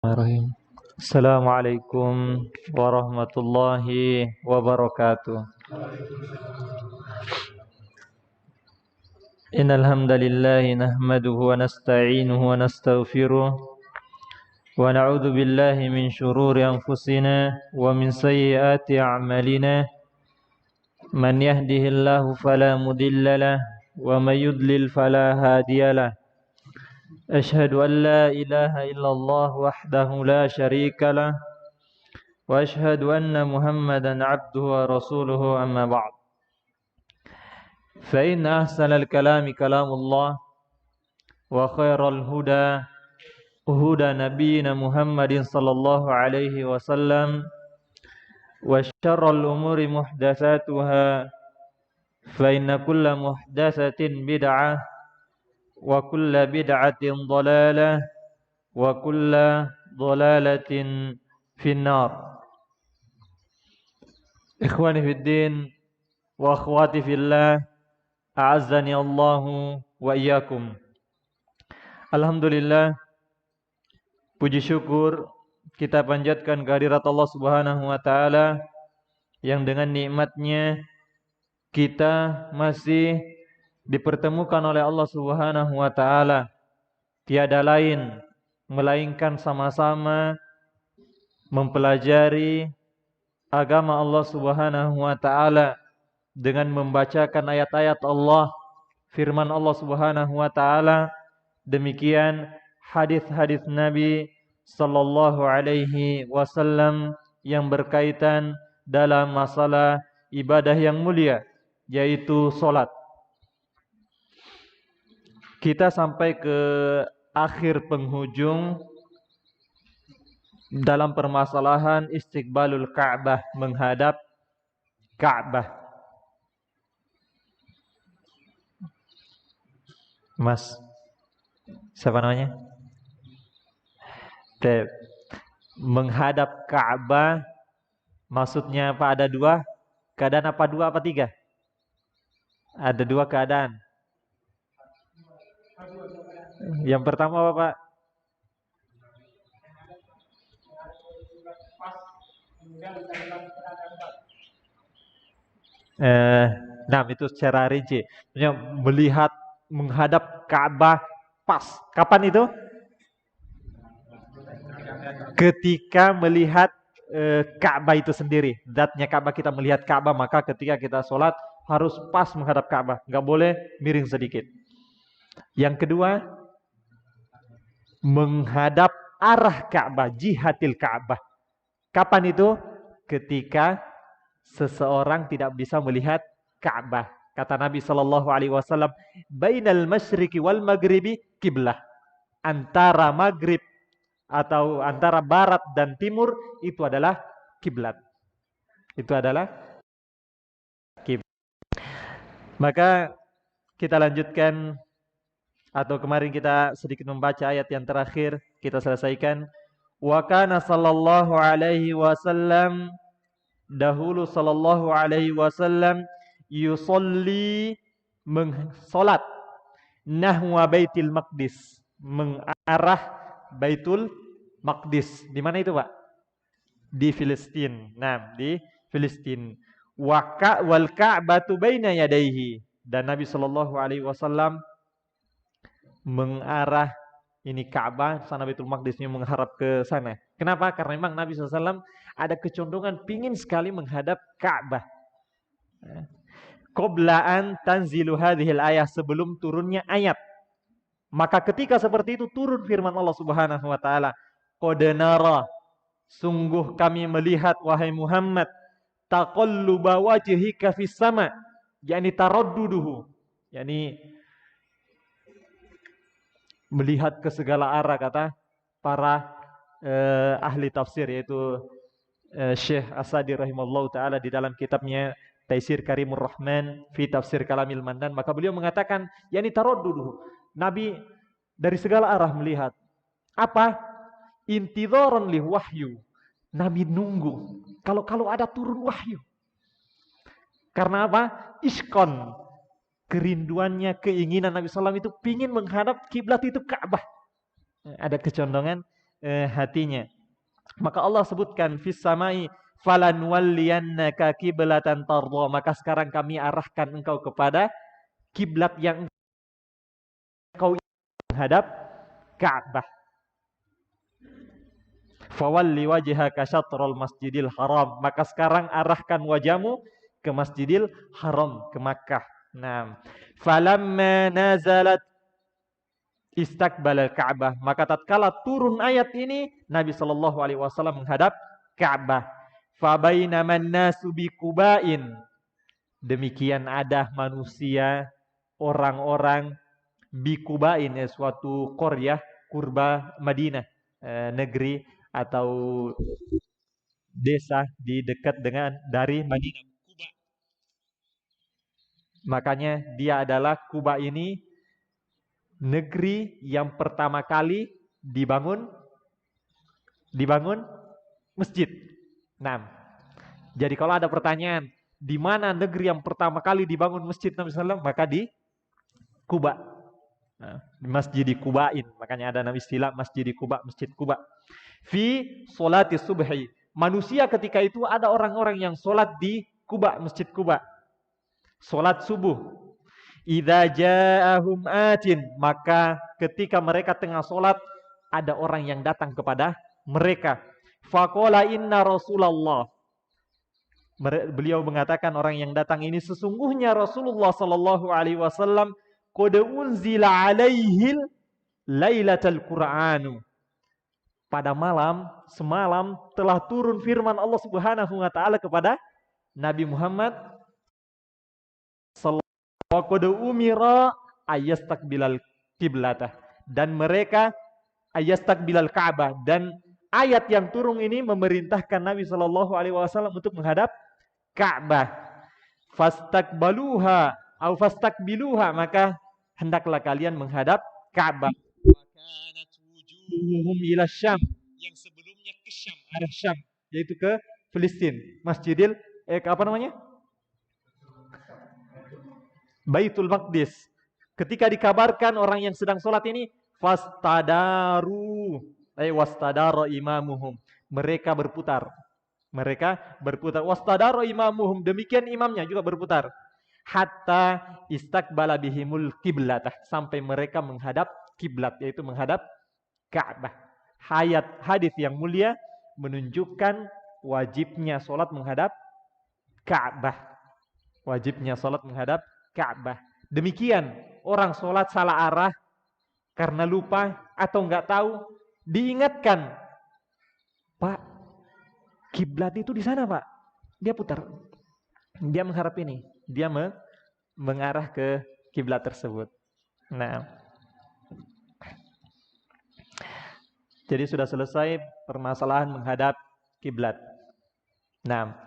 Bismillahirrahmanirrahim. Assalamualaikum warahmatullahi wabarakatuh. Innal hamdalillah nahmaduhu wa nasta'inuhu wa nastaghfiruh wa na'udzu billahi min shururi anfusina wa min sayyiati a'malina. Man yahdihillahu fala mudilla lahu wa may yudlil fala hadiya lahu. أشهد أن لا إله إلا الله وحده لا شريك له وأشهد أن محمدا عبده ورسوله أما بعد فإن أحسن الكلام كلام الله وخير الهدى هدى نبينا محمد صلى الله عليه وسلم وشر الأمور محدثاتها فإن كل محدثة بدعة wa kullu bid'atin dhalalah wa kullu dhalalatin finnar. Ikhwani fid din wa akhwati fillah, a'azzani Allahu wa iyyakum. Alhamdulillah, puji syukur kita panjatkan kehadirat Allah Subhanahu wa taala yang dengan nikmatnya kita masih dipertemukan oleh Allah Subhanahu wa taala. Tiada lain melainkan sama-sama mempelajari agama Allah Subhanahu wa taala dengan membacakan ayat-ayat Allah, firman Allah Subhanahu wa taala, demikian hadis-hadis Nabi sallallahu alaihi wasallam yang berkaitan dalam masalah ibadah yang mulia, yaitu salat. Kita sampai ke akhir penghujung dalam permasalahan istiqbalul Ka'bah, menghadap Ka'bah. Mas, siapa namanya? Menghadap Ka'bah maksudnya apa? Ada dua keadaan, apa dua apa tiga? Ada dua keadaan. Yang pertama apa, Pak? Nah, itu secara rinci. Melihat menghadap Ka'bah pas. Kapan itu? Ketika melihat Ka'bah itu sendiri. Zatnya Ka'bah, kita melihat Ka'bah, maka ketika kita sholat harus pas menghadap Ka'bah. Nggak boleh miring sedikit. Yang kedua, menghadap arah Ka'bah, jihatil Ka'bah. Kapan itu? Ketika seseorang tidak bisa melihat Ka'bah. Kata Nabi sallallahu alaihi wasallam, "Bainal masyriqi wal maghribi qiblah." Antara maghrib atau antara barat dan timur itu adalah kiblat. Itu adalah kiblat. Maka kita lanjutkan, atau kemarin kita sedikit membaca ayat yang terakhir, kita selesaikan. Wa kana sallallahu alaihi wasallam, dahulu sallallahu alaihi wasallam yusolli, salat nahwa Baitul Maqdis, mengarah Baitul Maqdis. Di mana itu, Pak? Di Filistin. Nah, di Filistin. Wal Ka'batu baina yadayhi, dan Nabi sallallahu alaihi wasallam mengarah ini Ka'bah, sana Baitul Maqdisnya menghadap ke sana. Kenapa? Karena memang Nabi SAW ada kecondongan pingin sekali menghadap Ka'bah. Qobla'an tanzilu hadhil ayah, sebelum turunnya ayat. Maka ketika seperti itu turun firman Allah Subhanahu wa taala, qad nara, sungguh kami melihat wahai Muhammad, taqalluba wajhika fis sama, yakni taradduduhu, yakni melihat ke segala arah, kata para ahli tafsir, yaitu Syekh As-Sadi rahimahullah ta'ala di dalam kitabnya Taisir Karimur Rahman fi Tafsir Kalamil Mannan. Maka beliau mengatakan, yakni taradduduhu, Nabi dari segala arah melihat. Apa? Intidharan li wahyu, Nabi nunggu kalau ada turun wahyu. Karena apa? Iskon, kerinduannya, keinginan Nabi SAW itu pingin menghadap kiblat itu Ka'bah. Ada kecondongan hatinya. Maka Allah sebutkan fis samai falanwalliyannaka kiblatan tardha. Maka sekarang kami arahkan engkau kepada kiblat yang engkau menghadap Ka'bah. Fawalli wajhaka syatrul masjidil haram. Maka sekarang arahkan wajahmu ke Masjidil Haram, ke Makkah. Nah, falamma nazalat istaqbalal Ka'bah. Maka tatkala turun ayat ini, Nabi sallallahu alaihi wasallam menghadap Ka'bah. Fa bainaman nasu biquba'in. Demikian ada manusia, orang-orang biquba'in, suatu qaryah kurba Madinah, negeri atau desa di dekat dengan dari Madinah. Kuba. Makanya dia adalah Kuba ini negeri yang pertama kali dibangun masjid. Nah, jadi kalau ada pertanyaan di mana negeri yang pertama kali dibangun masjid Nabi SAW, maka di Kuba. Nah, di Masjid Kubain, makanya ada nama istilah Masjid Kuba, Masjid Kuba. Fi sholati subhi. Manusia ketika itu ada orang-orang yang sholat di Kuba, Masjid Kuba. Sholat subuh. Idza ja'ahum atin. Maka ketika mereka tengah sholat, ada orang yang datang kepada mereka. Faqala inna Rasulullah. Beliau mengatakan orang yang datang ini sesungguhnya Rasulullah sallallahu alaihi wasallam qad unzila alaihil lailatul Qur'anu. Pada semalam telah turun firman Allah Subhanahu wa taala kepada Nabi Muhammad sallallahu alaihi wasallam umira ayastaqbilal qiblatah, dan mereka ayastaqbilal Ka'bah, dan ayat yang turun ini memerintahkan Nabi sallallahu alaihi wasallam untuk menghadap Ka'bah. Fastaqbaluha atau fastaqbiluha, maka hendaklah kalian menghadap Ka'bah. Ila Syam, yang sebelumnya ke Syam, arah Syam, yaitu ke Filistin, Masjidil apa namanya? Baitul Maqdis. Ketika dikabarkan orang yang sedang sholat ini, wastadara imamuhum, mereka berputar. Wastadara imamuhum, demikian imamnya juga berputar. Hatta istaqbala bihimul qiblatah, sampai mereka menghadap kiblat, yaitu menghadap Ka'bah. Hadis yang mulia menunjukkan wajibnya sholat menghadap Ka'bah. Wajibnya sholat menghadap Ka'bah. Demikian orang sholat salah arah karena lupa atau nggak tahu, diingatkan, Pak, kiblat itu di sana, Pak. Dia putar. Dia mengharap ini. Dia mengarah ke kiblat tersebut. Nah, jadi sudah selesai permasalahan menghadap kiblat. Nah,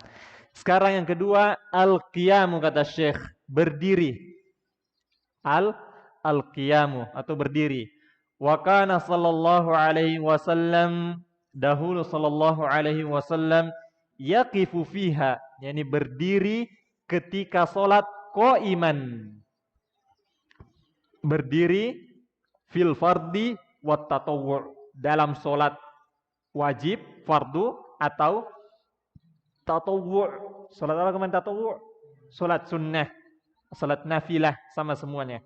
sekarang yang kedua, al-qiyamu, kata Syekh, berdiri. Al-qiyamu atau berdiri. Wa kana sallallahu alaihi wasallam, dahulu sallallahu alaihi wasallam yaqifu fiha, yakni berdiri ketika salat qaiman. Berdiri fil fardi wat tatawwu', dalam sholat wajib, fardu, atau tatawwu'. Sholat apa kemarin tatawwu'? Sholat sunnah, sholat nafilah, sama semuanya.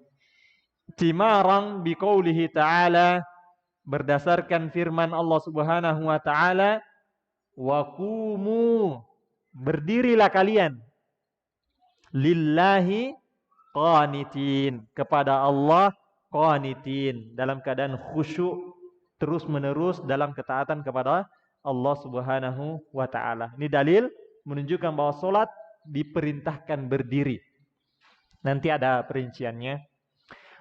Timarang biqaulihi ta'ala, berdasarkan firman Allah Subhanahu wa ta'ala, wa qumu, berdirilah kalian, lillahi qanitin, kepada Allah qanitin, dalam keadaan khusyuk, terus menerus dalam ketaatan kepada Allah Subhanahu wa taala. Ini dalil menunjukkan bahwa salat diperintahkan berdiri. Nanti ada perinciannya.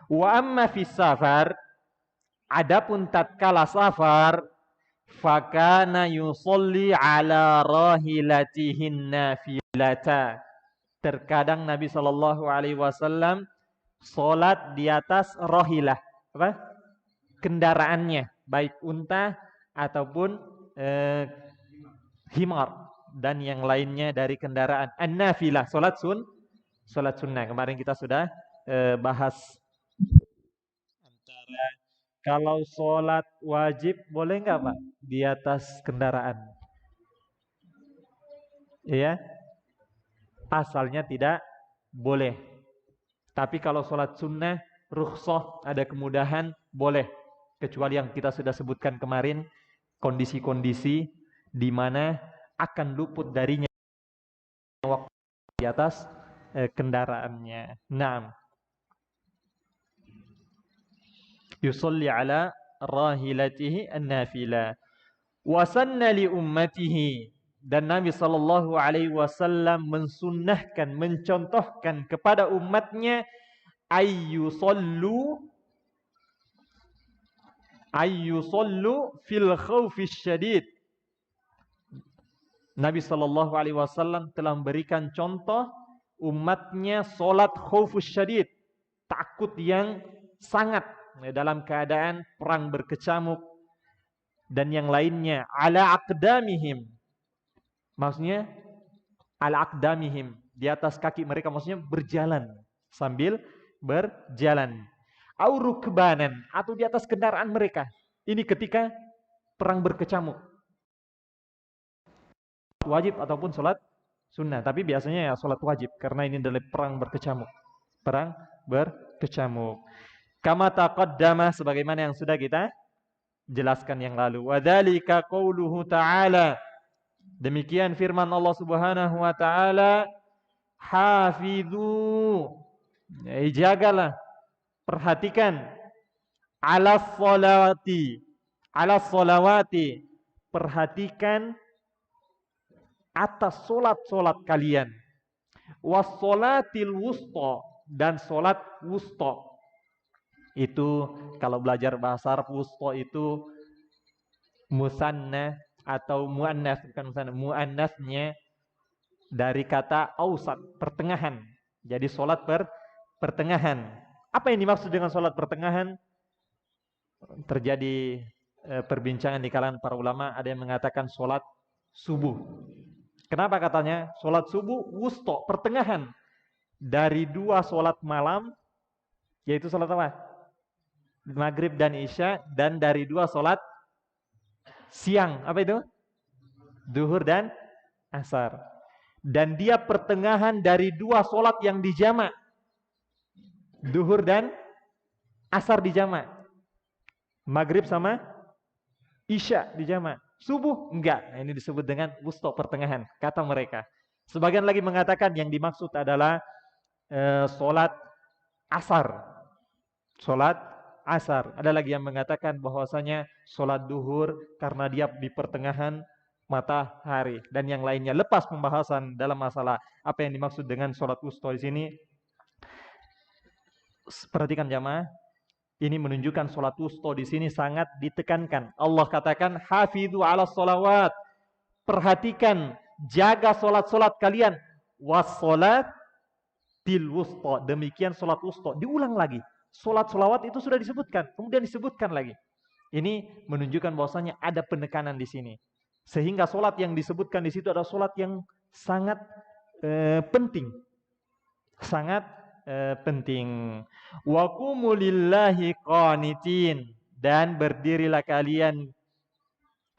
Wa amma fis safar, adapun tatkala safar, fakana yusolli ala rahilatihin nafilata. Terkadang Nabi sallallahu alaihi wasallam salat di atas rahilah, apa? Kendaraannya, baik unta ataupun himar dan yang lainnya dari kendaraan. An-nafilah, salat sunnah. Kemarin kita sudah bahas antara Kalau sholat wajib boleh nggak Pak di atas kendaraan? Iya, asalnya tidak boleh. Tapi kalau sholat sunnah, rukhsah, ada kemudahan, boleh. Kecuali yang kita sudah sebutkan kemarin, kondisi-kondisi di mana akan luput darinya waktu di atas kendaraannya. Naam. Yusalli ala rahilatihi an-nafila. Wasanna li ummatihi, dan Nabi sallallahu alaihi wasallam mensunnahkan, mencontohkan kepada umatnya ayyusallu fil khawfis syadid. Nabi sallallahu alaihi wasallam telah memberikan contoh umatnya salat khaufus syadid, takut yang sangat dalam keadaan perang berkecamuk dan yang lainnya, ala aqdamihim. Maksudnya ala aqdamihim, di atas kaki mereka, maksudnya berjalan sambil berjalan. Au rukbanan, atau di atas kendaraan mereka. Ini ketika perang berkecamuk. Wajib ataupun sholat sunnah, tapi biasanya ya sholat wajib karena ini adalah perang berkecamuk. Perang berkecamuk. Kama taqaddama, sebagaimana yang sudah kita jelaskan yang lalu. Wadzalika qauluhu ta'ala, demikian firman Allah Subhanahu wa taala, hafidhu, jagalah, perhatikan, ala sholawati, perhatikan atas solat-solat kalian, wassolatil wusta, dan solat wusta. Itu kalau belajar bahasa Arab, wusta itu musanna atau muannas, bukan musanna, muannasnya dari kata ausat, pertengahan. Jadi solat pertengahan. Apa yang dimaksud dengan solat pertengahan? Terjadi perbincangan di kalangan para ulama. Ada yang mengatakan solat subuh. Kenapa katanya solat subuh wusta, pertengahan dari dua solat malam, yaitu solat apa? Maghrib dan Isya, dan dari dua solat siang, apa itu? Duhur dan Asar. Dan dia pertengahan dari dua solat yang dijamak, Duhur dan Asar dijamak, Maghrib sama Isya dijamak, subuh enggak. Nah, ini disebut dengan wusta, pertengahan, kata mereka. Sebagian lagi mengatakan yang dimaksud adalah solat Asar. Solat Asar. Ada lagi yang mengatakan bahwasanya solat duhur karena dia di pertengahan matahari, dan yang lainnya. Lepas pembahasan dalam masalah apa yang dimaksud dengan solat wusta di sini. Perhatikan jamaah, ini menunjukkan solat wusta di sini sangat ditekankan. Allah katakan hafidhu ala sholawat, perhatikan, jaga solat-solat kalian, wassolat til wusta, demikian solat wusta. Diulang lagi. Solat sholawat itu sudah disebutkan, kemudian disebutkan lagi. Ini menunjukkan bahwasanya ada penekanan di sini. Sehingga solat yang disebutkan di situ adalah solat yang sangat penting. Sangat penting. Wa qumu lillahi qanitin, dan berdirilah kalian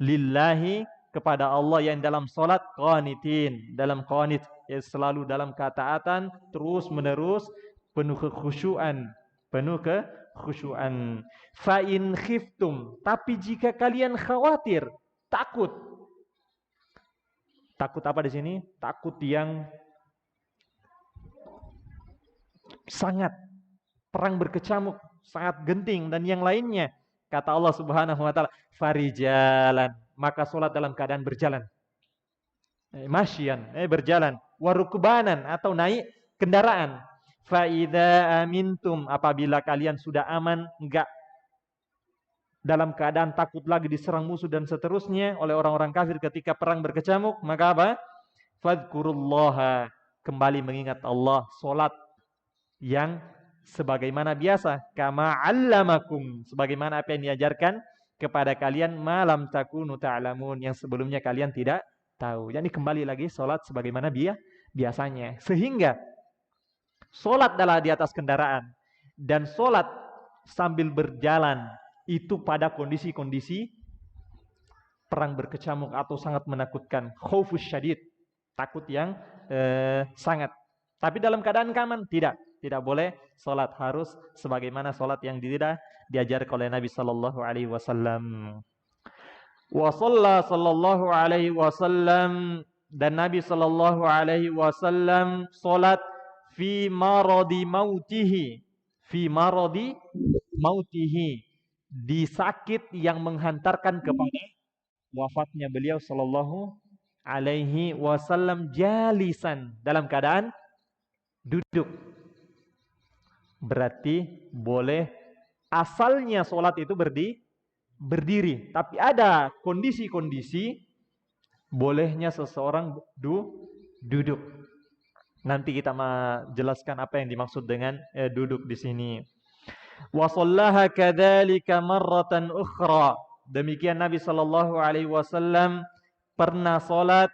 lillahi, kepada Allah, yang dalam solat qanitin, dalam qanit, ya, selalu dalam ketaatan, terus menerus, penuh kekhusyuan. Fa in khiftum, tapi jika kalian khawatir, takut. Takut apa di sini? Takut yang sangat perang berkecamuk, sangat genting, dan yang lainnya. Kata Allah Subhanahu wa taala, farijalan, maka solat dalam keadaan berjalan. Masyian, berjalan. Warukbanan, atau naik kendaraan. Fa idza amintum, apabila kalian sudah aman, enggak dalam keadaan takut lagi diserang musuh dan seterusnya oleh orang-orang kafir ketika perang berkecamuk, maka apa? Fadhkurullaha, kembali mengingat Allah, solat yang sebagaimana biasa, kama 'allamakum, sebagaimana apa yang diajarkan kepada kalian, malam takunu ta'lamun, yang sebelumnya kalian tidak tahu. Jadi kembali lagi solat sebagaimana biasanya. Sehingga solat adalah di atas kendaraan, dan solat sambil berjalan, itu pada kondisi-kondisi perang berkecamuk atau sangat menakutkan, khaufus syadid, takut yang sangat. Tapi dalam keadaan aman tidak boleh salat, harus sebagaimana salat yang diajarkan oleh Nabi sallallahu alaihi wasallam. Wa sallallahu alaihi wasallam, dan Nabi sallallahu alaihi wasallam salat fi maradi mautihi, di sakit yang menghantarkan kepada wafatnya beliau sallallahu alaihi wasallam, jalisan, dalam keadaan duduk. Berarti boleh asalnya salat itu berdiri, tapi ada kondisi-kondisi bolehnya seseorang duduk. Nanti kita menjelaskan apa yang dimaksud dengan duduk di sini. Wa shallaha kadzalika marratan ukhra. Demikian Nabi sallallahu alaihi wasallam pernah salat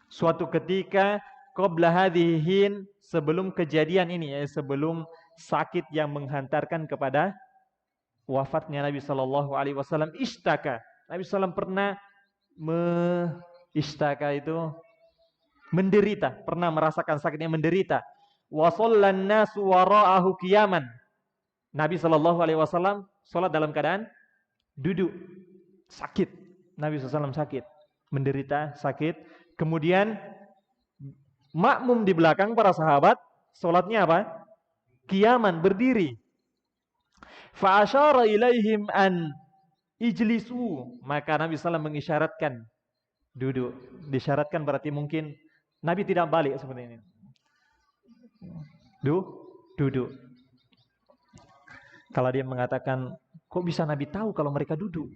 suatu ketika qabla hadhihin, sebelum kejadian ini, sebelum sakit yang menghantarkan kepada wafatnya Nabi sallallahu alaihi wasallam. Ishtaka, Nabi sallallahu pernah ishtaka itu menderita, pernah merasakan sakitnya, menderita. Wa shallan nasu wara'ahu qiyaman. Nabi sallallahu alaihi wasallam salat dalam keadaan duduk, sakit. Nabi sallallahu sakit, menderita sakit. Kemudian makmum di belakang para sahabat salatnya apa? Qiyaman, berdiri. Fa asyara ilaihim an ijlisu, maka Nabi sallallahu mengisyaratkan duduk. Disyaratkan berarti mungkin Nabi tidak balik seperti ini. Duduk. Kalau dia mengatakan, kok bisa Nabi tahu kalau mereka duduk?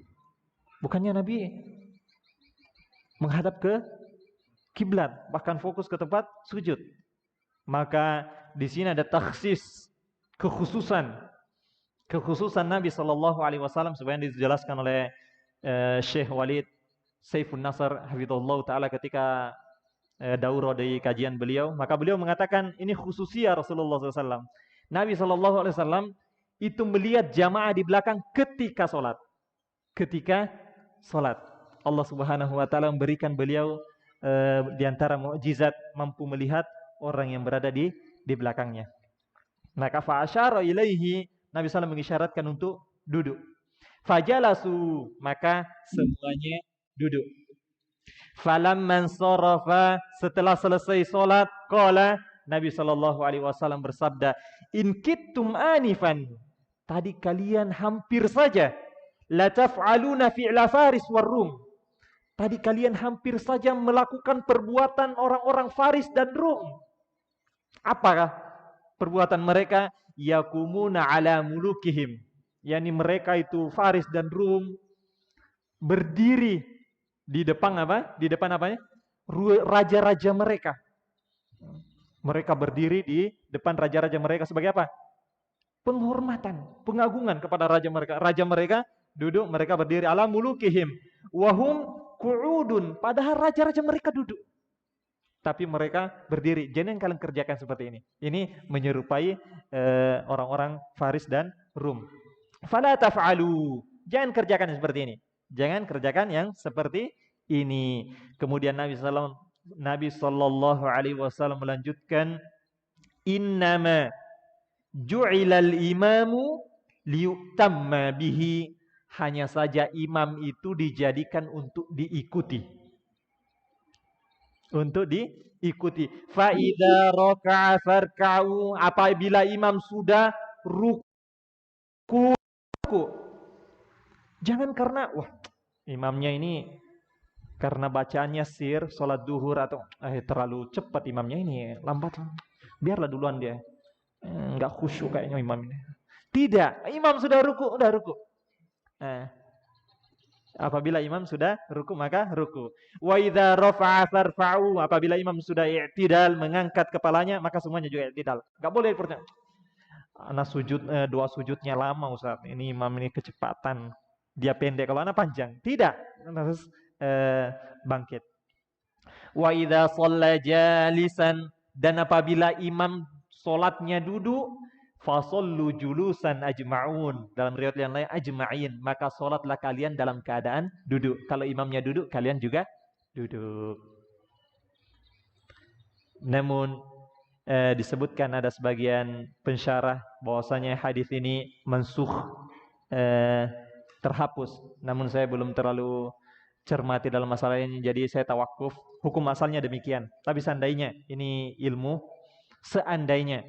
Bukannya Nabi menghadap ke kiblat, bahkan fokus ke tempat sujud. Maka di sini ada takhsis, kekhususan Nabi sallallahu alaihi wasallam, sebenarnya dijelaskan oleh Syekh Walid Saifun Nasr hafizahullah taala ketika daurah dari kajian beliau. Maka beliau mengatakan ini khususnya Rasulullah SAW. Nabi sallallahu alaihi wasallam itu melihat jamaah di belakang ketika sholat. Allah Subhanahu wa taala memberikan beliau di antara mukjizat mampu melihat orang yang berada di belakangnya. Maka fa'asyara ilaihi, Nabi SAW mengisyaratkan untuk duduk. Fajalasu, maka semuanya duduk. Falamman sarafa, setelah selesai salat, qala, Nabi sallallahu alaihi wasallam bersabda, in kittum anifan, tadi kalian hampir saja, la taf'aluna fi'la Faris war Rum, tadi kalian hampir saja melakukan perbuatan orang-orang Faris dan Rum. Apakah perbuatan mereka? Yakumuna ala mulukihim, yakni mereka itu Faris dan Rum berdiri di depan apa? Di depan apanya? Raja-raja mereka. Mereka berdiri di depan raja-raja mereka sebagai apa? Penghormatan, pengagungan kepada raja mereka. Raja mereka duduk, mereka berdiri ala mulukihim wahum qu'udun, padahal raja-raja mereka duduk. Tapi mereka berdiri. Jangan kalian kerjakan seperti ini. Ini menyerupai orang-orang Faris dan Rum. Fala taf'alu, jangan kerjakan seperti ini. Jangan kerjakan yang seperti ini. Kemudian Nabi sallallahu alaihi wasallam melanjutkan, innama ju'ilal imamu liyutamma bihi, hanya saja imam itu dijadikan untuk diikuti. Untuk diikuti. Fa idza raka'a farka'u, apabila imam sudah ruku, jangan karena imamnya ini karena bacaannya sir sholat duhur atau terlalu cepat imamnya ini, lambat, biarlah duluan dia, nggak khusyuk kayaknya imam ini. Tidak, imam sudah ruku. Apabila imam sudah ruku maka ruku. Wa idza rafa'a farfa'u, apabila imam sudah i'tidal, mengangkat kepalanya, maka semuanya juga i'tidal. Enggak boleh pertanyaan. Anak sujud, doa sujudnya lama Ustaz. Ini imam ini kecepatan. Dia pendek, kalau anak panjang. Tidak, harus bangkit. Wa idza shalla jalisan, dan apabila imam salatnya duduk, Fasallu julusan ajma'un. Dalam riwayat yang lain ajma'in. Maka sholatlah kalian dalam keadaan duduk. Kalau imamnya duduk, kalian juga duduk. Namun disebutkan ada sebagian pensyarah bahwasanya hadis ini mansukh, terhapus. Namun saya belum terlalu cermati dalam masalah ini, jadi saya tawakuf. Hukum asalnya demikian. Tapi seandainya ini ilmu, seandainya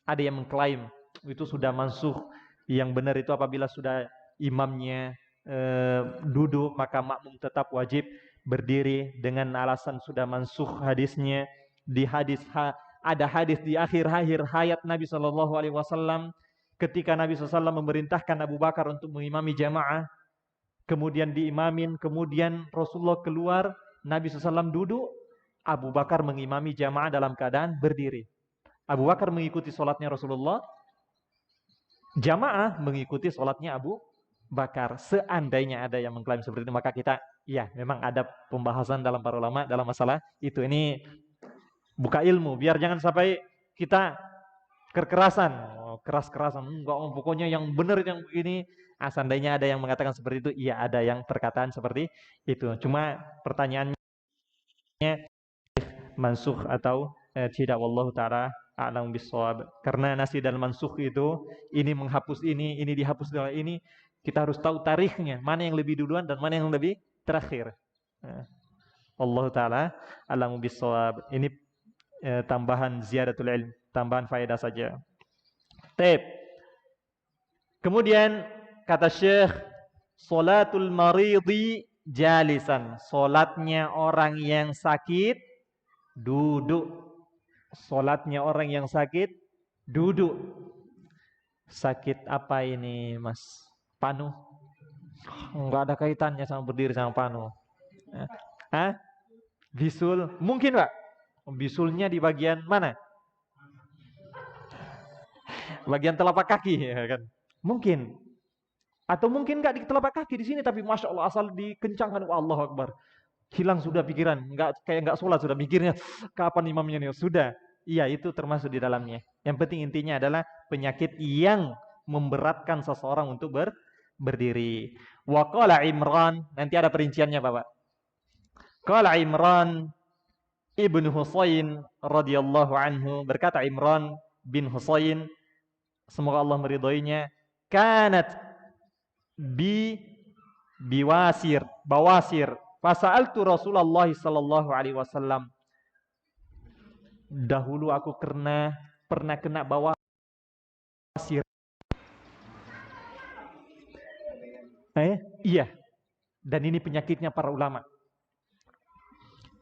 ada yang mengklaim itu sudah mansukh, yang benar itu apabila sudah imamnya duduk maka makmum tetap wajib berdiri dengan alasan sudah mansukh hadisnya. Di hadis ada hadis di akhir hayat Nabi Shallallahu Alaihi Wasallam ketika Nabi SAW memerintahkan Abu Bakar untuk mengimami jamaah, kemudian diimamin, kemudian Rasulullah keluar, Nabi SAW duduk, Abu Bakar mengimami jamaah dalam keadaan berdiri. Abu Bakar mengikuti sholatnya Rasulullah, jamaah mengikuti sholatnya Abu Bakar. Seandainya ada yang mengklaim seperti itu, maka kita, ya memang ada pembahasan dalam para ulama dalam masalah itu. Ini buka ilmu, biar jangan sampai kita keras-kerasan, enggak, pokoknya yang benar yang begini. Seandainya ada yang mengatakan seperti itu, iya ada yang perkataan seperti itu. Cuma pertanyaannya mansukh atau tidak, wallahu taala a'lam bissawab. Karena nasi dan mansukh itu, ini menghapus ini dihapus dengan ini, kita harus tahu tarikhnya, mana yang lebih duluan dan mana yang lebih terakhir. Allah taala a'lam bissawab. Ini tambahan ziyadatul ilm, tambahan faedah saja. Kemudian kata Syekh, salatul maridi jalisan, salatnya orang yang sakit duduk. Salatnya orang yang sakit duduk. Sakit apa ini, Mas? Panu? Enggak ada kaitannya sama berdiri sama panu. Bisul? Mungkin, Pak. Bisulnya di bagian mana? Bagian telapak kaki, ya kan? Mungkin. Atau mungkin enggak di telapak kaki di sini, tapi masya Allah asal dikencangkan, Allah Akbar. Hilang sudah pikiran, kayak enggak sholat sudah mikirnya kapan imamnya nih. Sudah. Iya, itu termasuk di dalamnya. Yang penting intinya adalah penyakit yang memberatkan seseorang untuk berdiri. Wa qala Imran, nanti ada perinciannya, Bapak. Qala Imran Ibnu Husain radhiyallahu anhu, berkata Imran bin Husain, semoga Allah meridhoinya, kanat bawasir. Fasa'altu Rasulullah sallallahu alaihi wasallam. Dahulu aku pernah kena bawasir. Iya. Dan ini penyakitnya para ulama.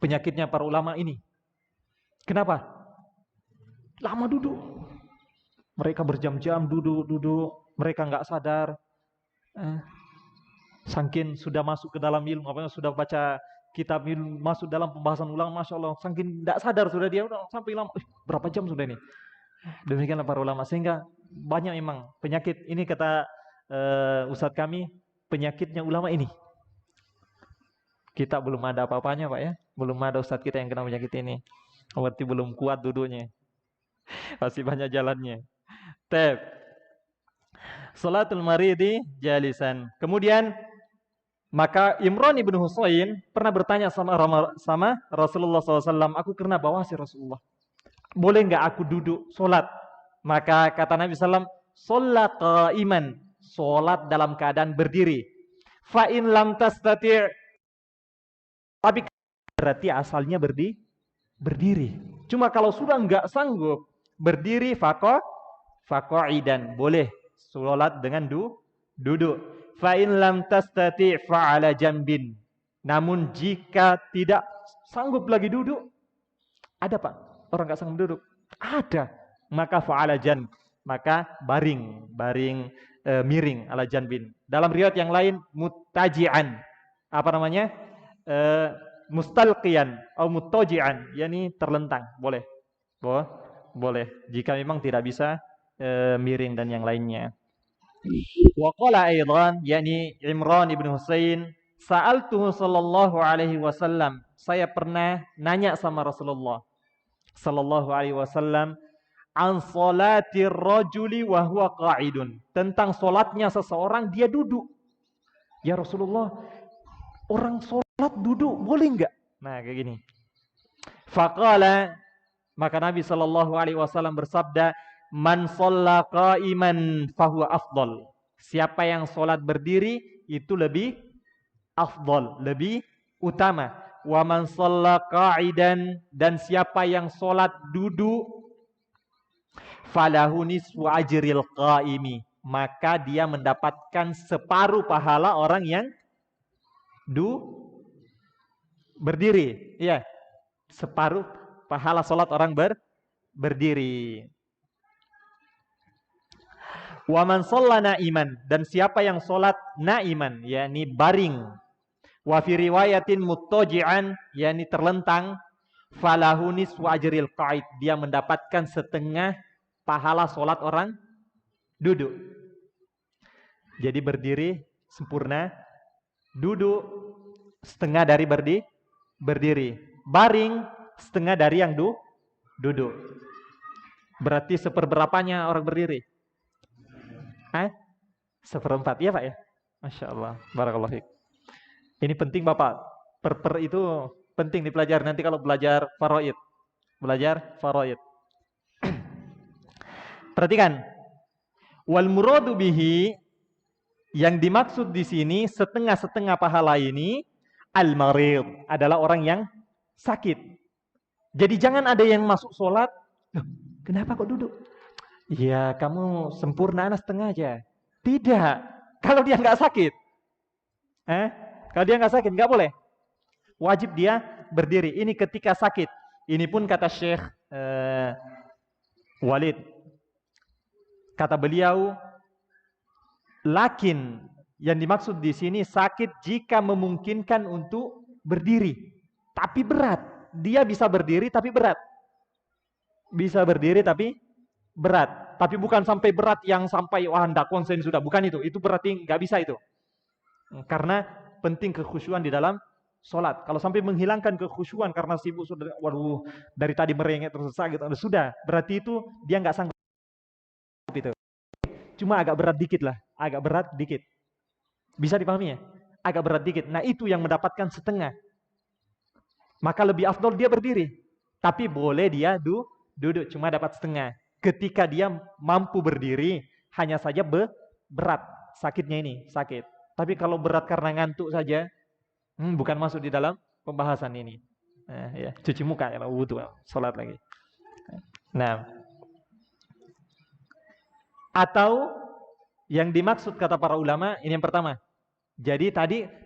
Penyakitnya para ulama ini. Kenapa? Lama duduk. Mereka berjam-jam duduk. Mereka nggak sadar. Saking sudah masuk ke dalam ilmu, sudah baca kitab ilmu, masuk dalam pembahasan ulang, masya Allah, saking nggak sadar sudah dia udah sampai lama. Berapa jam sudah ini? Demikianlah para ulama. Sehingga banyak memang penyakit ini, kata Ustadz kami, penyakitnya ulama ini. Kita belum ada apa-apanya, Pak, ya. Belum ada ustadz kita yang kena penyakit ini. Berarti belum kuat duduknya. Masih banyak jalannya. Salatul maridi jalisan. Kemudian maka Imran ibn Husain pernah bertanya sama Rasulullah SAW, aku kena bawasir Rasulullah. Boleh nggak aku duduk sholat? Maka kata Nabi SAW, sholat qa'iman, sholat dalam keadaan berdiri. Fa'in lam tastati', tapi berarti asalnya berdiri. Cuma kalau sudah nggak sanggup berdiri, faqa'idan, boleh sholat dengan duduk. Fa'in lam tastati' fa'ala jambin. Namun jika tidak sanggup lagi duduk, ada, Pak, orang nggak sanggup duduk, ada, maka fa'ala jan, maka baring miring ala janbin. Dalam riwayat yang lain muttaji'an, mustalqiyan atau muttaji'an, yakni terlentang, boleh. Jika memang tidak bisa miring dan yang lainnya. Wa qala aidan, yakni Imran ibn Husain, sa'altuhu sallallahu alaihi wasallam, saya pernah nanya sama Rasulullah sallallahu alaihi wasallam, an salatir rajuli wa huwa qa'idun. Tentang solatnya seseorang dia duduk. Ya Rasulullah, orang solat duduk boleh enggak? Nah, kayak gini. Faqala, maka Nabi sallallahu alaihi wasallam bersabda, "Man shalla qa'iman fahuwa afdal." Siapa yang solat berdiri itu lebih afdal, lebih utama. Wa man shalla qa'idan, dan siapa yang solat duduk, falahu nisfu ajril qa'imi, maka dia mendapatkan separuh pahala orang yang berdiri. Iya, separuh pahala solat orang berdiri. Wa man shalla na'iman, dan siapa yang solat na'iman, yakni baring. Wa fi riwayatin muttaji'an, yakni terlentang, falahu nisfu ajril qa'id, dia mendapatkan setengah pahala solat orang duduk. Jadi berdiri sempurna, duduk setengah dari berdiri, baring setengah dari yang duduk. Berarti seperberapanya orang berdiri? Seperempat, ya Pak ya? Masya Allah, barakallahu fiik. Ini penting Bapak, per itu penting dipelajari nanti kalau belajar faraid. Perhatikan, wal muradu bihi, yang dimaksud di sini setengah-setengah pahala ini, al marid, adalah orang yang sakit. Jadi jangan ada yang masuk sholat, kenapa kok duduk? Ya kamu sempurna setengah aja. Tidak, kalau dia nggak sakit. Kalau dia nggak sakit, nggak boleh. Wajib dia berdiri. Ini ketika sakit. Ini pun kata Syekh Walid. Kata beliau, lakin yang dimaksud di sini sakit jika memungkinkan untuk berdiri. Tapi berat. Dia bisa berdiri tapi berat. Bisa berdiri tapi berat. Tapi bukan sampai berat yang sampai wah hendak konsen sudah. Bukan itu. Itu berarti nggak bisa itu. Karena penting kekhusyuan di dalam sholat. Kalau sampai menghilangkan kekhusyuan karena sibuk sudah, waduh dari tadi merengek terus sakit, sudah. Berarti itu dia nggak sanggup itu. Cuma agak berat dikit lah. Agak berat dikit. Bisa dipahami ya? Agak berat dikit. Nah itu yang mendapatkan setengah. Maka lebih afdol dia berdiri. Tapi boleh dia duduk. Cuma dapat setengah. Ketika dia mampu berdiri, hanya saja berat. Sakitnya ini, sakit. Tapi kalau berat karena ngantuk saja, bukan masuk di dalam pembahasan ini. Ya, cuci muka, ya, wudhu, sholat lagi. Nah, atau yang dimaksud kata para ulama, ini yang pertama. Jadi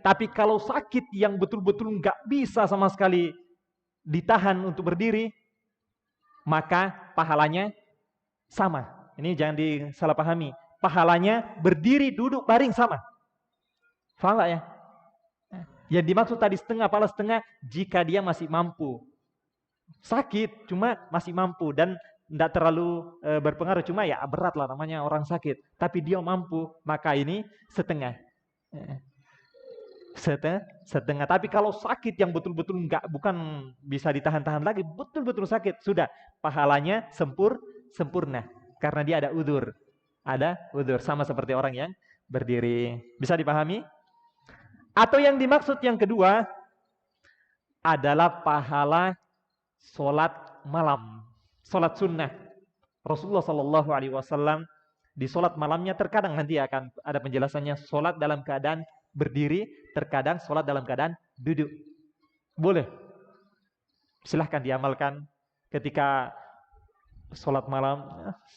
tapi kalau sakit yang betul-betul nggak bisa sama sekali ditahan untuk berdiri, maka pahalanya sama. Ini jangan disalahpahami. Pahalanya berdiri, duduk, baring sama. Faham nggak ya? Yang dimaksud tadi setengah, pahala setengah jika dia masih mampu. Sakit, cuma masih mampu dan tidak terlalu berpengaruh. Cuma ya berat lah namanya orang sakit. Tapi dia mampu, maka ini setengah. Setengah. Tapi kalau sakit yang betul-betul bukan bisa ditahan-tahan lagi, betul-betul sakit, sudah pahalanya sempurna. Karena dia ada udzur. Ada udzur, sama seperti orang yang berdiri. Bisa dipahami? Atau yang dimaksud yang kedua adalah pahala sholat malam, sholat sunnah. Rasulullah Shallallahu Alaihi Wasallam di sholat malamnya terkadang nanti akan ada penjelasannya, sholat dalam keadaan berdiri, terkadang sholat dalam keadaan duduk. Boleh. Silahkan diamalkan ketika sholat malam,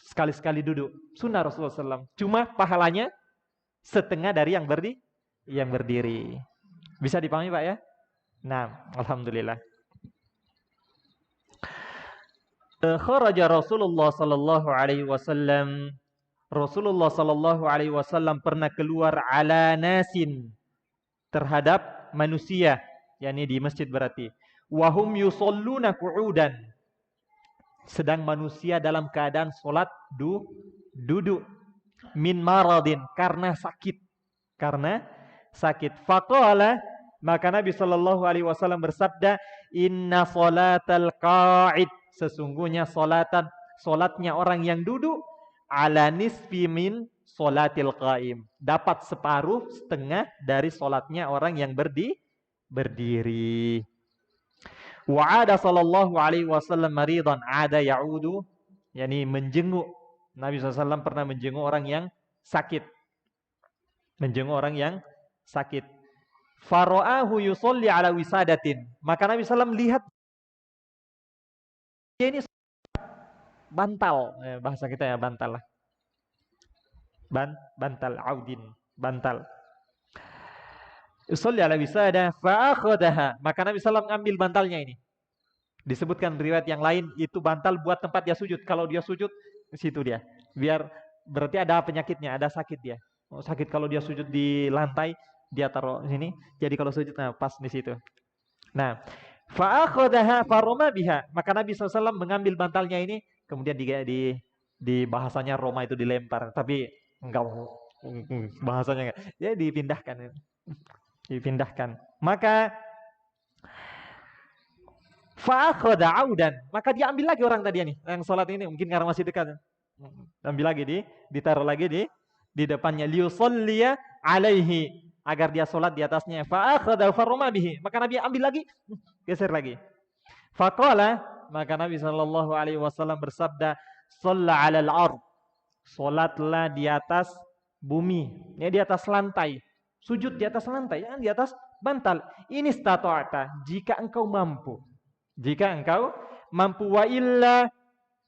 sekali-sekali duduk. Sunnah Rasulullah SAW. Cuma pahalanya setengah dari yang berdiri. Bisa dipahami Pak ya? Nah, alhamdulillah. Kharaja Rasulullah sallallahu alaihi wasallam. Rasulullah sallallahu alaihi wasallam pernah keluar ala nasin, terhadap manusia, yakni di masjid berarti. Wahum yusalluna qu'udan. Sedang manusia dalam keadaan salat duduk. Min maradin, karena sakit. Faqala, maka Nabi sallallahu alaihi wasallam bersabda, "Inna salatal qa'id." Sesungguhnya solatnya orang yang duduk ala nisfi min solatil qaim. Dapat separuh, setengah dari solatnya orang yang berdiri. Wa'ada sallallahu alaihi wasallam maridan ada ya'udu, yakni menjenguk. Nabi SAW pernah menjenguk orang yang sakit. Menjenguk orang yang sakit. Fara'ahu yusolli ala wisadatin. Maka Nabi SAW lihat dia ini bantal. Bahasa kita ya bantal lah. Bantal audin. Bantal. Yusolli ala wisadah fa'akhadaha. Maka Nabi SAW ambil bantalnya ini. Disebutkan riwayat yang lain itu bantal buat tempat dia sujud. Kalau dia sujud di situ dia. Biar berarti ada penyakitnya, ada sakit dia. Sakit kalau dia sujud di lantai, dia taruh sini. Jadi kalau sujud pas di situ. Nah, fa'akhadaha faroma biha. Maka Nabi SAW mengambil bantalnya ini, kemudian di bahasanya Roma itu dilempar, tapi enggak bahasanya enggak. Ya dipindahkan. Dipindahkan. Maka fa'akhadha audan. Maka dia ambil lagi orang tadi nih, yang sholat ini mungkin karena masih dekat. Ambil lagi ditaruh lagi di depannya, liusolliya alaihi, agar dia sholat di atasnya. Fa'akhadha faroma bihi. Maka Nabi ambil lagi, geser lagi. Faqala, maka Nabi sallallahu alaihi wasallam bersabda, shalla 'alal ard. Sholatlah di atas bumi, ya di atas lantai. Sujud di atas lantai, ya, di atas bantal. Ini stata'ata, jika engkau mampu. Jika engkau mampu, wa illa,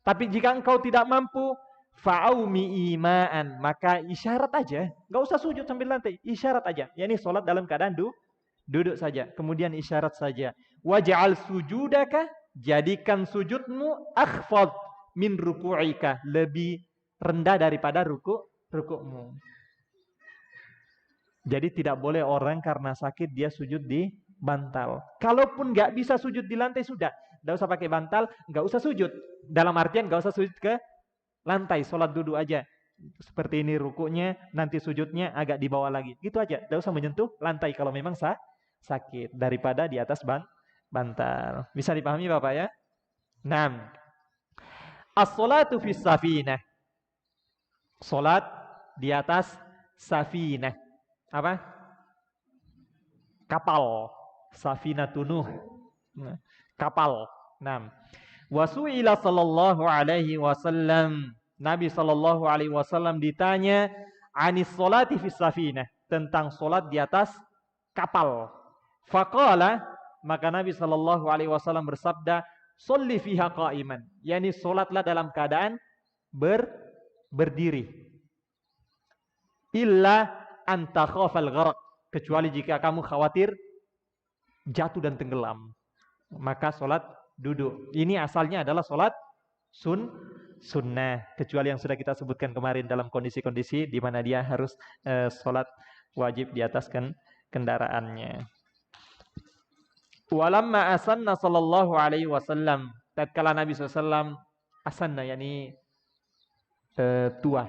tapi jika engkau tidak mampu, fa'aumi ima'an, maka isyarat aja, enggak usah sujud sambil lantai, isyarat aja. Yani sholat dalam keadaan duduk saja, kemudian isyarat saja. Waj'al sujudaka, jadikan sujudmu akhfad min ruku'ika, lebih rendah daripada rukukmu. Jadi tidak boleh orang karena sakit dia sujud di bantal. Kalaupun nggak bisa sujud di lantai sudah, nggak usah pakai bantal, nggak usah sujud. Dalam artian nggak usah sujud ke lantai, sholat duduk aja. Seperti ini rukuknya, nanti sujudnya agak di bawah lagi. Gitu aja, nggak usah menyentuh lantai kalau memang sakit, daripada di atas bantal. Bisa dipahami Bapak ya? 6. As-sholatu fis safinah. Sholat di atas safinah. Apa? Kapal. Safinatun Nuh. Kapal. 6. Wasu'ila sallallahu alaihi wasallam. Nabi sallallahu alaihi wasallam ditanya anis sholati fis safinah, tentang sholat di atas kapal. Faqala, maka Nabi sallallahu alaihi wasallam bersabda, sholli fiha qa'iman. Yani sholatlah dalam keadaan berdiri. Illa anta khafal gharq, kecuali jika kamu khawatir jatuh dan tenggelam, maka sholat duduk. Ini asalnya adalah sholat sunnah, kecuali yang sudah kita sebutkan kemarin dalam kondisi-kondisi di mana dia harus sholat wajib di atas kendaraannya. Walamma asanna sallallahu alaihi wasallam, tatkala Nabi SAW asanna, yakni tua,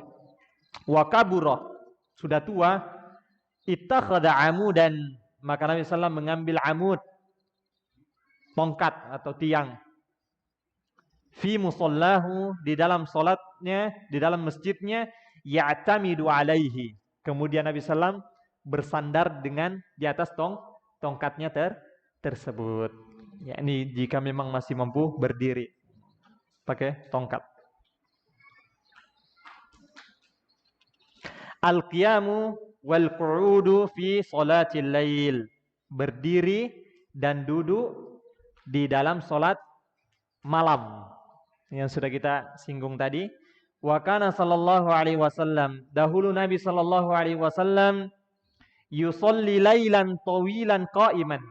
wa kabura, sudah tua, ittakhadha amudan, maka Nabi SAW mengambil amud, tongkat atau tiang, fi musallahu, di dalam solatnya, di dalam masjidnya, ya'tamidu alaihi, kemudian Nabi SAW bersandar dengan di atas tongkatnya tersebut. Yakni jika memang masih mampu berdiri pakai tongkat. Al-qiyamu wal qu'udu fi sholatil lail, berdiri dan duduk di dalam solat malam yang sudah kita singgung tadi. Wa kana sallallahu alaihi wasallam, dahulu Nabi sallallahu alaihi wasallam yusolli lailan tawilan qa'iman.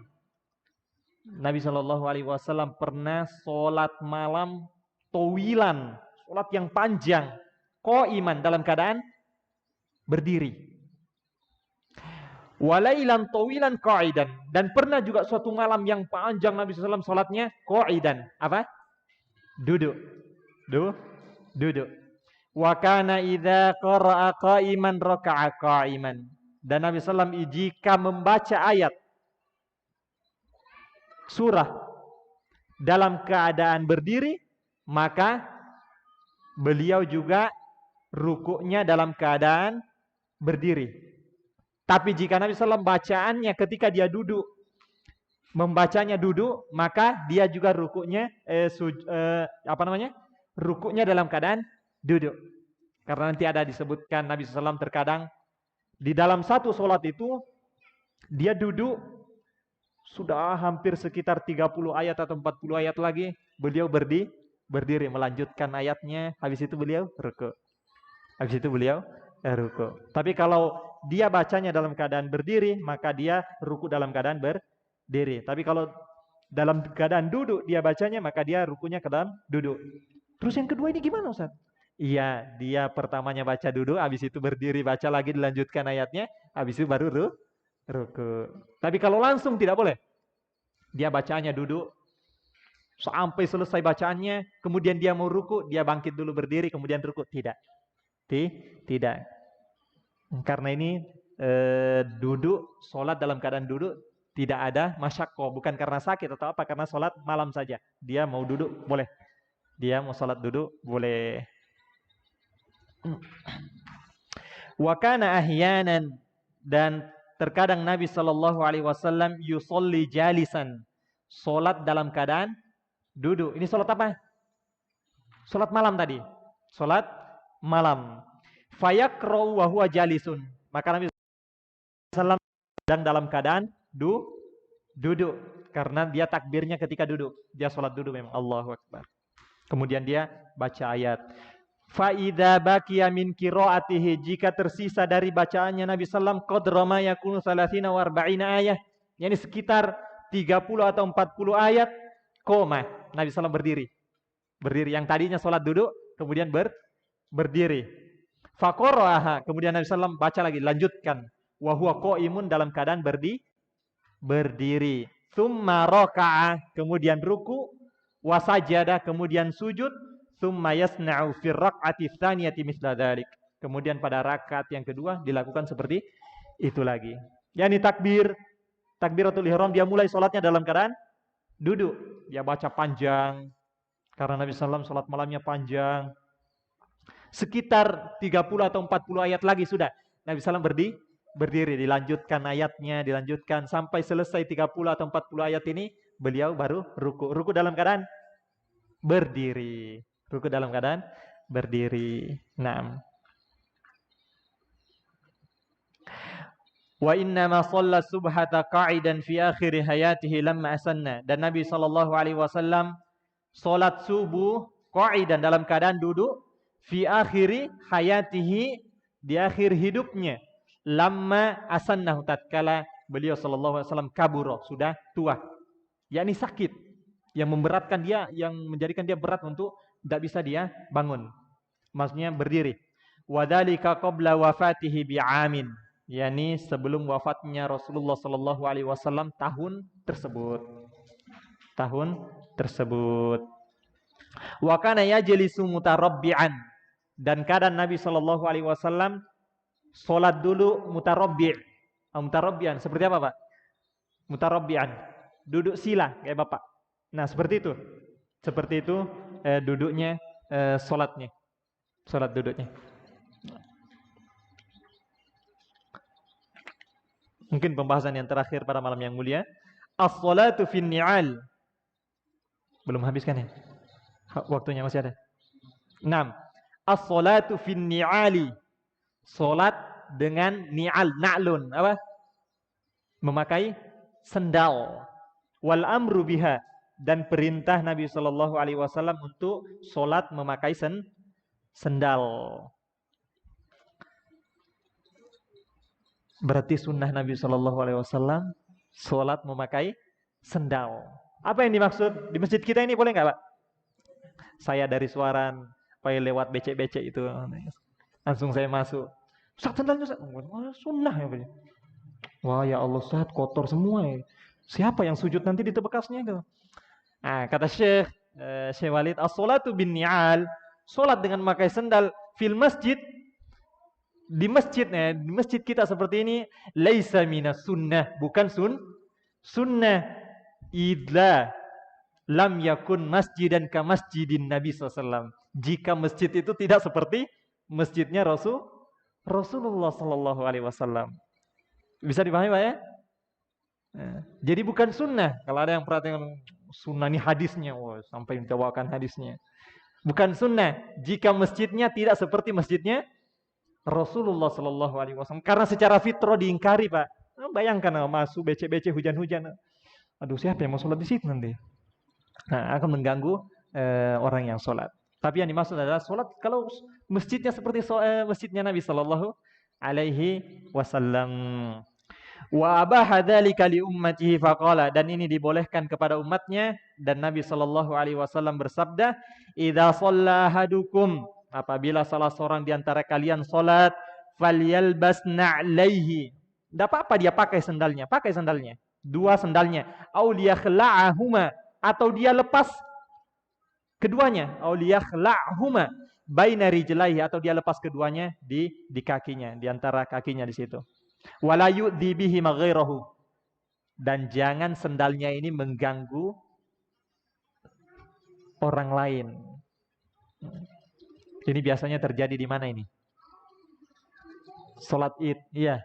Nabi sallallahu alaihi wasallam pernah solat malam tawilan, solat yang panjang, qa'iman, dalam keadaan berdiri. Walailan tawilan qa'idan, dan pernah juga suatu malam yang panjang Nabi SAW salatnya qa'idan, apa? Duduk. Duduk. Wa kana idza qara'a qa'iman raka'a qa'iman. Dan Nabi SAW jika membaca ayat surah dalam keadaan berdiri, maka beliau juga rukuknya dalam keadaan berdiri. Tapi jika Nabi SAW bacaannya ketika dia duduk, membacanya duduk, maka dia juga rukuknya rukuknya dalam keadaan duduk. Karena nanti ada disebutkan Nabi SAW terkadang di dalam satu sholat itu dia duduk sudah hampir sekitar 30 ayat atau 40 ayat lagi, beliau berdiri melanjutkan ayatnya, habis itu beliau rukuk. Habis itu beliau rukuk. Tapi kalau dia bacanya dalam keadaan berdiri, maka dia rukuk dalam keadaan berdiri. Tapi kalau dalam keadaan duduk dia bacanya, maka dia rukuknya ke dalam duduk. Terus yang kedua ini gimana, Ustaz? Iya, dia pertamanya baca duduk, habis itu berdiri, baca lagi, dilanjutkan ayatnya, habis itu baru rukuk. Tapi kalau langsung tidak boleh. Dia bacaannya duduk sampai selesai bacaannya, kemudian dia mau rukuk, dia bangkit dulu berdiri, kemudian rukuk. Tidak. Tidak. Karena ini duduk, sholat dalam keadaan duduk, tidak ada masyakkoh. Bukan karena sakit atau apa, karena sholat malam saja. Dia mau duduk, boleh. Dia mau sholat duduk, boleh. Wa kana ahyanan, dan terkadang Nabi SAW yusolli jalisan, sholat dalam keadaan duduk. Ini sholat apa? Sholat malam tadi. Sholat malam. Fayakra'u wa huwa jalisun. Maka Nabi SAW sedang dalam keadaan duduk. Karena dia takbirnya ketika duduk. Dia sholat duduk memang. Allahu Akbar. Kemudian dia baca ayat. Fa'idha baqiya min qiraatihi, jika tersisa dari bacaannya Nabi sallam qadra ma yakunu 30 wa 40 ayat, yakni sekitar 30 atau 40 ayat, koma, Nabi sallam berdiri. Berdiri, yang tadinya sholat duduk kemudian berdiri. Faqara'aha, kemudian Nabi sallam baca lagi, lanjutkan. Wa huwa qaimun, dalam keadaan berdiri. Tsumma raka'a, kemudian ruku, wa sajada, kemudian sujud. Tsumma yasna'u fi raq'ati tsaniyati mithla dzalik. Kemudian pada rakaat yang kedua dilakukan seperti itu lagi. Yani takbiratul ihram, dia mulai sholatnya dalam keadaan duduk. Dia baca panjang karena Nabi SAW sholat malamnya panjang. Sekitar 30 atau 40 ayat lagi sudah Nabi SAW berdiri, dilanjutkan ayatnya, dilanjutkan sampai selesai 30 atau 40 ayat ini, beliau baru ruku dalam keadaan berdiri. Ruku dalam keadaan berdiri. Naam. Wa inna ma shalla subhata qa'idan fi akhir hayatihi lamma asanna. Dan Nabi SAW salat subuh qa'idan, dalam keadaan duduk, fi akhir hayatihi, di akhir hidupnya, lamma asanna, tatkala beliau SAW kaburo, sudah tua, yakni sakit yang memberatkan dia, yang menjadikan dia berat untuk tidak bisa dia bangun. Maksudnya berdiri. Wadzalika qabla wafatihi bi'amin, yakni sebelum wafatnya Rasulullah SAW tahun tersebut. Wa kana yajlisu mutarabbi'an, dan kadang Nabi SAW salat dulu mutarabbi'. Mutarabbi'an seperti apa, Pak? Mutarabbi'an, duduk sila kayak Bapak. Nah, seperti itu. Seperti itu duduknya, salat duduknya. Mungkin pembahasan yang terakhir pada malam yang mulia, as-salatu fin ni'al. Belum habis kan ya? Waktunya masih ada. 6. As-salatu fin ni'ali. Salat dengan ni'al, na'lun, apa? Memakai sendal. Wal amru biha, dan perintah Nabi SAW untuk sholat memakai sendal. Berarti sunnah Nabi SAW sholat memakai sendal. Apa yang dimaksud? Di masjid kita ini boleh nggak, Pak? Saya dari Suaran, lewat becek-becek itu, langsung saya masuk. Ustaz, sendalnya Ustaz. Wah, sunnah ya, Pak. Wah, ya Allah, Ustaz, kotor semua ya. Siapa yang sujud nanti di bekasnya itu? Nah, kata Syekh Walid, as-salatu bin ni'al, salat dengan memakai sendal fil masjid, di masjid kita seperti ini, laisa minas sunnah, bukan sunnah, idza lam yakun masjidan ka masjidin Nabi SAW. jika masjid itu tidak seperti masjidnya Rasulullah Sallallahu Alaihi Wasallam. Bisa dipahami Pak ya? Jadi bukan sunnah. Kalau ada yang perhatikan sunnah ini hadisnya, wah, sampai mencawakan hadisnya. Bukan sunnah jika masjidnya tidak seperti masjidnya Rasulullah Sallallahu Alaihi Wasallam. Karena secara fitrah diingkari Pak. Bayangkan masuk becek-becek hujan-hujan. Aduh, siapa yang mau sholat di situ nanti? Nah, akan mengganggu orang yang sholat. Tapi yang dimaksud adalah sholat kalau masjidnya seperti masjidnya Nabi Sallallahu Alaihi Wasallam. Wa abaha dzalika li ummatihi faqala, dan ini dibolehkan kepada umatnya, dan Nabi Sallallahu Alaihi Wasallam bersabda, idza shalla ahadukum, apabila salah seorang di antara kalian sholat, falyalbas na'laihi, tidak apa-apa dia pakai sandalnya, dua sandalnya, au liyakhla'ahuma, atau dia lepas keduanya, au liyakhla'huma baina rijlaihi, atau dia lepas keduanya di kakinya, di antara kakinya di situ. Wala yu'dhi bihi maghairahu, dan jangan sendalnya ini mengganggu orang lain. Ini biasanya terjadi di mana ini? Salat Id, iya.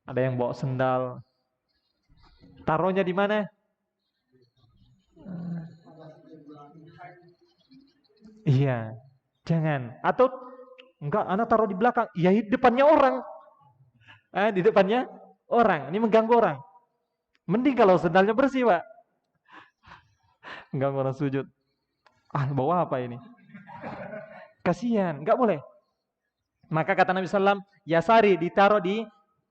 Ada yang bawa sendal. Taruhnya di mana? Iya, jangan. Atau enggak, anak taruh di belakang. Ya, di depannya orang. Di depannya orang. Ini mengganggu orang. Mending kalau sendalnya bersih, Pak. Mengganggu orang sujud. Bawa apa ini? Kasihan, enggak boleh. Maka kata Nabi SAW, yasari, ditaruh di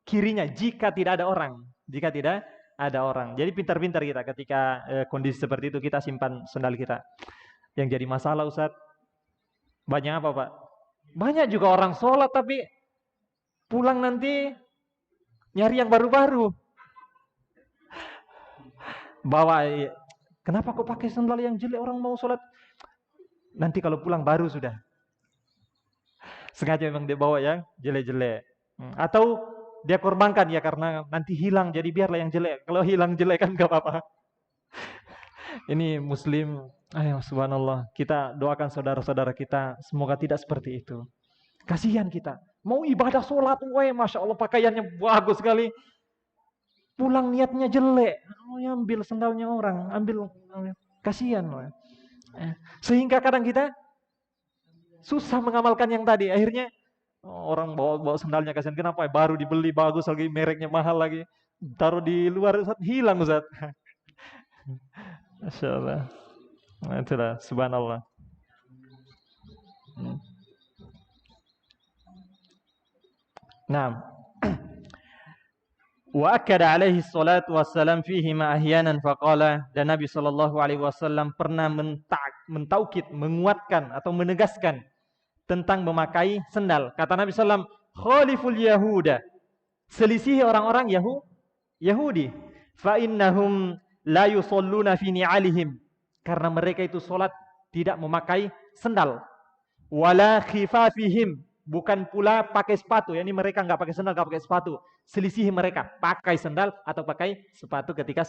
kirinya jika tidak ada orang. Jika tidak ada orang. Jadi pintar-pintar kita ketika kondisi seperti itu, kita simpan sendal kita. Yang jadi masalah Ustaz, banyak apa Pak? Banyak juga orang sholat tapi pulang nanti nyari yang baru-baru. Bawa, kenapa kok pakai sandal yang jelek, orang mau sholat? Nanti kalau pulang baru sudah. Sengaja memang dia bawa yang jelek-jelek. Atau dia korbankan ya karena nanti hilang, jadi biarlah yang jelek. Kalau hilang jelek kan gak apa-apa. Ini muslim, subhanallah. Kita doakan saudara-saudara kita semoga tidak seperti itu. Kasihan kita. Mau ibadah sholat, Masya Allah pakaiannya bagus sekali. Pulang niatnya jelek. Ambil sendalnya orang, kasihan. Sehingga kadang kita susah mengamalkan yang tadi. Akhirnya orang bawa sendalnya, kasihan. Kenapa? Baru dibeli bagus lagi, mereknya mahal lagi. Taruh di luar, Ustaz, hilang Ustaz. Masya Allah. Itulah, subhanallah. Nah, wa akada alaihi salatu wassalam fihi ma ahyanan faqala, dan Nabi sallallahu alaihi wasallam pernah mentaukid, menguatkan atau menegaskan tentang memakai sendal. Kata Nabi sallam, khaliful yahuda, selisihi orang-orang Yahudi, fa innahum la yusalluna fi ni'alihim, karena mereka itu salat tidak memakai sendal. Wala khifafihim, bukan pula pakai sepatu. Yani mereka enggak pakai sendal, enggak pakai sepatu. Selisihi mereka, pakai sendal atau pakai sepatu ketika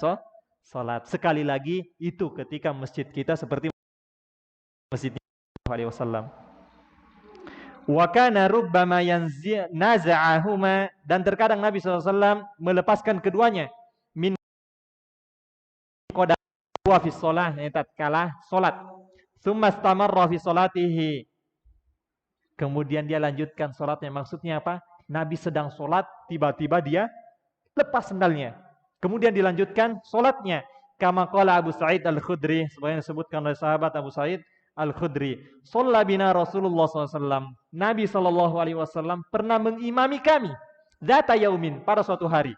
salat. Sekali lagi, itu ketika masjid kita seperti masjid Nabi SAW. Wa kana rubbama naza'ahuma, dan terkadang Nabi SAW melepaskan keduanya min qada wa fi shalah, tatkala salat. Tsumma istamarra fi salatihi, kemudian dia lanjutkan salatnya. Maksudnya apa? Nabi sedang salat, tiba-tiba dia lepas sendalnya. Kemudian dilanjutkan salatnya. Kama qala Abu Sa'id Al-Khudri, sebagaimana disebutkan oleh sahabat Abu Sa'id Al-Khudri, shalla bina Rasulullah SAW, Nabi SAW pernah mengimami kami, dzata yaumin, pada suatu hari.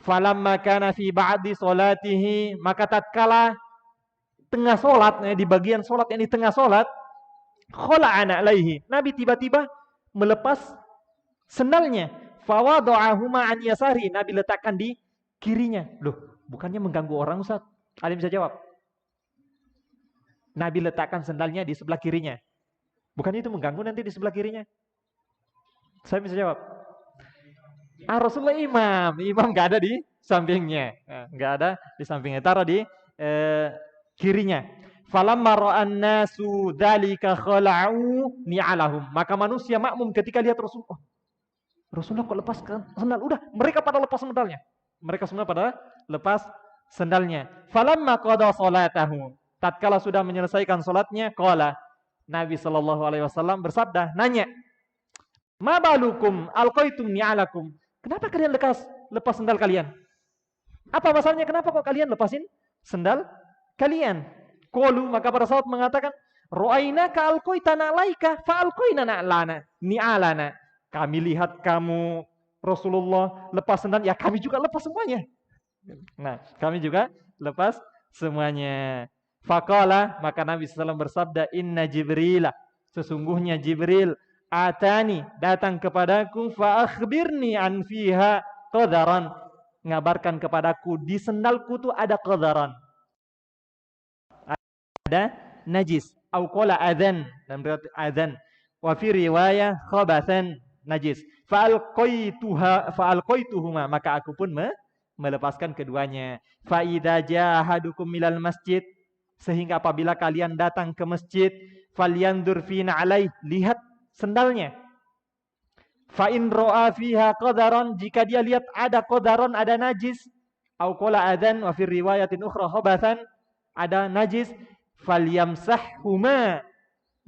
Falamma kana fi ba'di salatihi, maka tatkala tengah salat, di bagian salat yang di tengah salat, khala'ana alaihi, Nabi tiba-tiba melepas sendalnya. Fawada'ahuma an yasari, Nabi letakkan di kirinya. Loh, bukannya mengganggu orang Ustaz? Ada yang bisa jawab? Nabi letakkan sendalnya di sebelah kirinya. Bukannya itu mengganggu nanti di sebelah kirinya? Saya bisa jawab. Rasulullah imam nggak ada di sampingnya, nggak ada di sampingnya, taruh di kirinya. Falamma ra'an nasu dzalika khala'u ni'alahum. Maka manusia makmum ketika lihat Rasulullah. Rasulullah kok lepas sendal? Udah, mereka pada lepas sendalnya. Mereka semua pada lepas sendalnya. Falamma qada salatahu. Tatkala sudah menyelesaikan salatnya, qala Nabi sallallahu alaihi wasallam bersabda, nanya, "Ma balukum alqaitum ni'alakum?" Kenapa kalian lepas sendal kalian? Apa masalahnya? Kenapa kok kalian lepasin sendal kalian? Qalu, maka para sahabat mengatakan, "Ra'ainaka alqaitana alaika fa alqaina na'lana ni'alana." Kami lihat kamu Rasulullah lepas sendal, ya kami juga lepas semuanya. Nah, kami juga lepas semuanya. Faqala, maka Nabi SAW bersabda, "Inna Jibril, sesungguhnya Jibril atani, datang kepadaku, fa akhbirni an fiha qadaran, ngabarkan kepadaku di sendalku tuh ada qadaran, ada najis, au qala adzan, dan berarti adzan, wa fi riwayah khabathan, najis. Fa alqaituhuma, maka aku pun melepaskan keduanya. Fa idza jaa ahadukum milal masjid, sehingga apabila kalian datang ke masjid, falyandur fina alaih, lihat sendalnya. Fa in ra'a fiha qadaran, jika dia lihat ada qadaran, ada najis, au qala adzan wa fi riwayatin ukhra khabathan, ada najis, falyamsahhuma,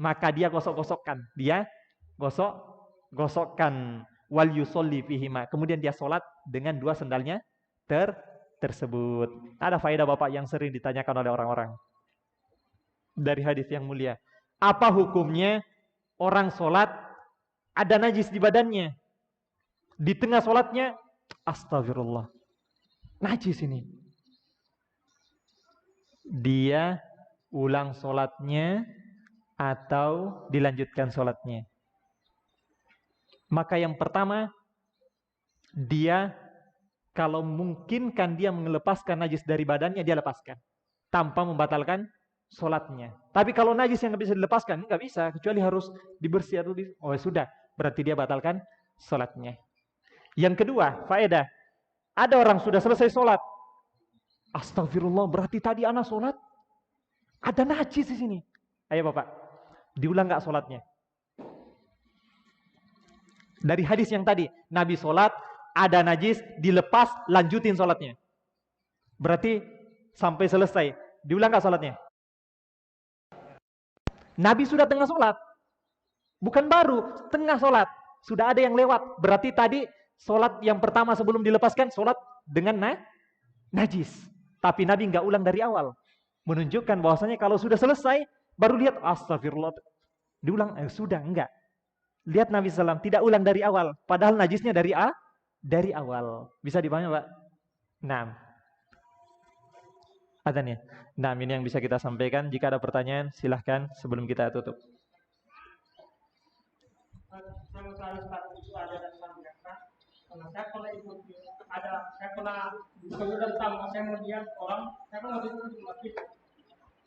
maka dia gosok-gosokkan, dia gosok-gosokkan, wal yusolli fihima, kemudian dia sholat dengan dua sendalnya tersebut. Ada faedah Bapak yang sering ditanyakan oleh orang-orang dari hadis yang mulia. Apa hukumnya orang sholat ada najis di badannya, di tengah sholatnya, astagfirullah, najis ini. Dia ulang sholatnya atau dilanjutkan sholatnya? Maka yang pertama, dia kalau mungkinkan dia melepaskan najis dari badannya, dia lepaskan tanpa membatalkan sholatnya. Tapi kalau najis yang nggak bisa dilepaskan, nggak bisa, kecuali harus dibersih atau oh sudah, berarti dia batalkan sholatnya. Yang kedua, faedah, ada orang sudah selesai sholat, astagfirullah, berarti tadi anak sholat ada najis di sini. Ayo Bapak, diulang nggak sholatnya? Dari hadis yang tadi, Nabi sholat, ada najis, dilepas, lanjutin sholatnya. Berarti sampai selesai, diulang nggak sholatnya? Nabi sudah tengah sholat, bukan baru, tengah sholat, sudah ada yang lewat. Berarti tadi sholat yang pertama sebelum dilepaskan, sholat dengan najis. Tapi Nabi nggak ulang dari awal, menunjukkan bahwasanya kalau sudah selesai, baru lihat, astagfirullah, diulang, sudah, enggak. Lihat Nabi SAW tidak ulang dari awal, padahal najisnya dari awal. Bisa dipahami Pak? Nah, adzan ya. Nah, ini yang bisa kita sampaikan. Jika ada pertanyaan, silahkan sebelum kita tutup.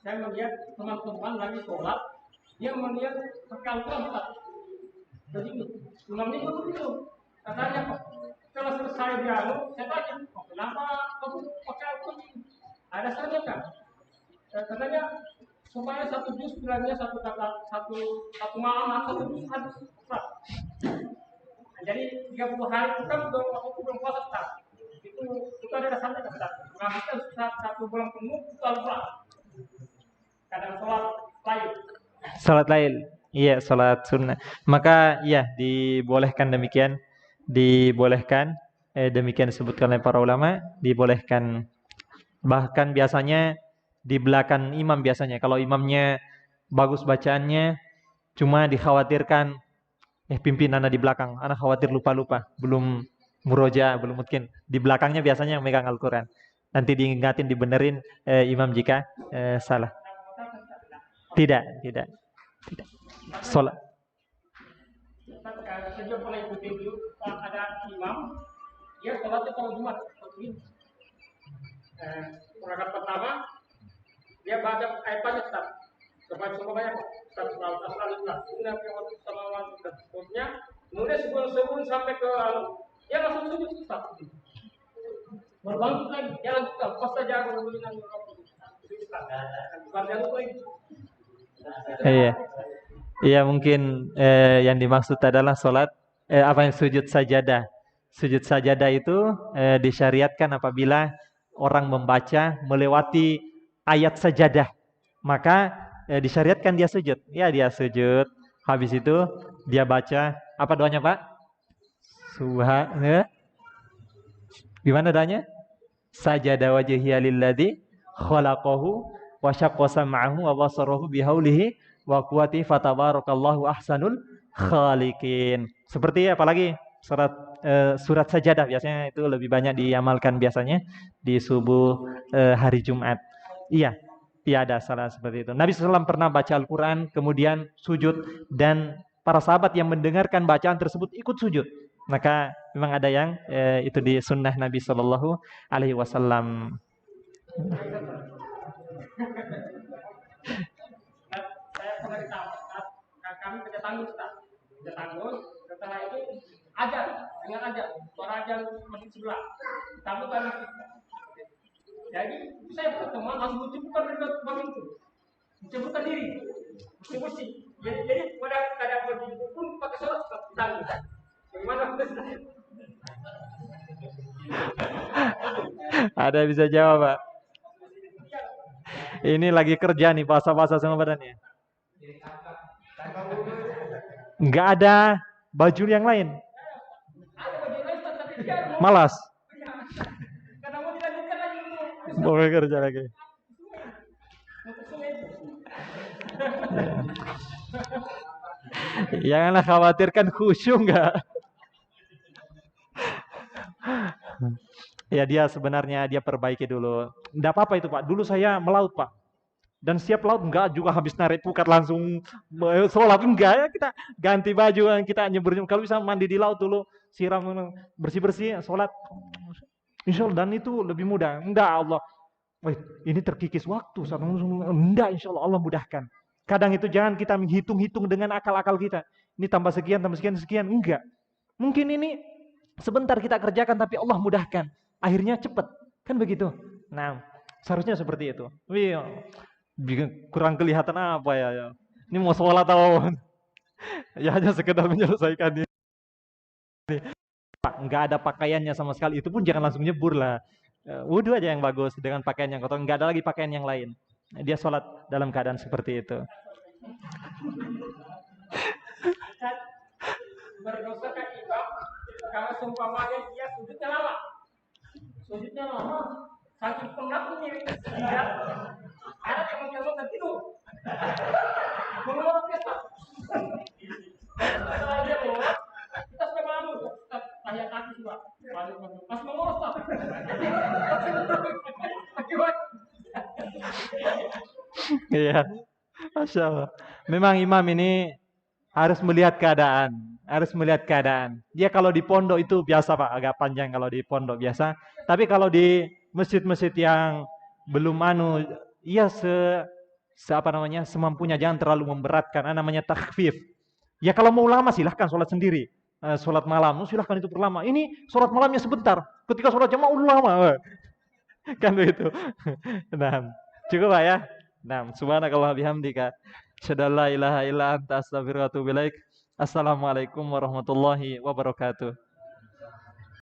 Saya melihat teman-teman lagi sholat, dia melihat perkalkulan begini, imamnya begitu. Katanya setelah selesai dialog, saya tanya, kenapa kamu pakai begini? Ada saja kan? Katanya supaya satu juz bilangnya satu malam, satu juz habis. Jadi 30 hari itu kan belum puasa tetap. Itu ada dasarnya kan? Menghabiskan satu bulan penuh itu al-Quran. Kadang sholat lain. Sholat lain. Iya, sholat sunnah. Maka ya dibolehkan demikian. Dibolehkan. Demikian disebutkan oleh para ulama. Dibolehkan. Bahkan biasanya di belakang imam biasanya. Kalau imamnya bagus bacaannya, cuma dikhawatirkan pimpinan di belakang. Anak khawatir lupa-lupa. Belum muroja, belum mungkin. Di belakangnya biasanya yang megang Al-Quran. Nanti diingatin, dibenerin imam jika salah. Tidak. Sholat. Sejak mulai ikuti dulu ada imam, dia sholatnya kalau Jumat begini. Rakaat pertama dia baca ayat banyak tetap, sebanyak kemudian sebelum sampai ke dia langsung sujud tetap. Berbangun lagi, dia lanjutkan pas saja dengan Bukan jangan lupa itu. Iya. Iya mungkin yang dimaksud adalah sholat apa yang sujud sajadah. Sujud sajadah itu disyariatkan apabila orang membaca melewati ayat sajadah. Maka disyariatkan dia sujud. Ya dia sujud. Habis itu dia baca apa doanya Pak? Gimana doanya? Sajada wajhiya lilladzi khalaqahu wa syaqqa sam'ahu wa basarahu bihaulihi wa quwwati fatabarakallahu ahsanul khaliqin. Seperti apalagi surat sajadah biasanya itu lebih banyak diamalkan biasanya di subuh hari Jumat. Iya, tiada salah seperti itu. Nabi SAW pernah baca Al-Quran, kemudian sujud, dan para sahabat yang mendengarkan bacaan tersebut ikut sujud. Maka memang ada yang itu di sunnah Nabi Shallallahu Alaihi Wasallam. Saya pernah ditambah, kami kerja tangguh, kerja tangguh. Setelah itu ajar, dengan ajar, suara ajar masih sebelah. Tamu kan masih. Jadi saya berteman langsung mencebutkan dari bagian itu, mencebutkan diri, bersih. Jadi pada keadaan begitu pun pakai sholat tangguh. Bagaimana? Ada bisa jawab Pak? Ini lagi kerja nih basah-basah sama badannya. Nggak ada baju yang lain. Malas. Mau kerja lagi. Janganlah khawatirkan khusyuk nggak. Ya dia sebenarnya dia perbaiki dulu. Nggak apa-apa itu Pak. Dulu saya melaut Pak. Dan siap laut enggak juga habis narik pukat langsung sholat enggak ya, kita ganti baju, kita nyebur. Kalau bisa mandi di laut dulu, siram bersih-bersih, sholat. Insya Allah, dan itu lebih mudah. Enggak Allah, wait, ini terkikis waktu. Enggak, insya Allah Allah mudahkan. Kadang itu jangan kita menghitung-hitung dengan akal-akal kita. Ini tambah sekian, sekian. Enggak. Mungkin ini sebentar kita kerjakan tapi Allah mudahkan. Akhirnya cepat. Kan begitu. Nah, seharusnya seperti itu. Kurang kelihatan apa ya. Ini mau sholat atau ya hanya sekedar menyelesaikan ini. Pak, nggak ada pakaiannya sama sekali. Itu pun jangan langsung nyebur lah. Wudhu aja yang bagus dengan pakaian yang kotor. Nggak ada lagi pakaian yang lain. Dia sholat dalam keadaan seperti itu. Berdosa kan imam kalau seumpamanya dia sujudnya lama. Saking penatnya dia ada yang menjelma tidur. Mengeluarkan pesta. Setelah dia keluar, kita sudah malu. Tanya kaki juga. Pas mengurus Pak. Iya, Masya Allah. Memang imam ini harus melihat keadaan. Dia kalau di pondok itu biasa Pak, agak panjang kalau di pondok biasa. Tapi kalau di masjid-masjid yang belum iya semampunya, jangan terlalu memberatkan. Namanya takhfif. Ya kalau mau lama silahkan sholat sendiri. Sholat malam, silahkan itu berlama. Ini sholat malamnya sebentar. Ketika sholat jamaah udah lama. Kan begitu. Nah, cukup Pak ya. Nah, subhanakallah bihamdika. Asyhadu an la ilaha illa anta astaghfiruka wa atubu ilaik. Assalamualaikum warahmatullahi wabarakatuh.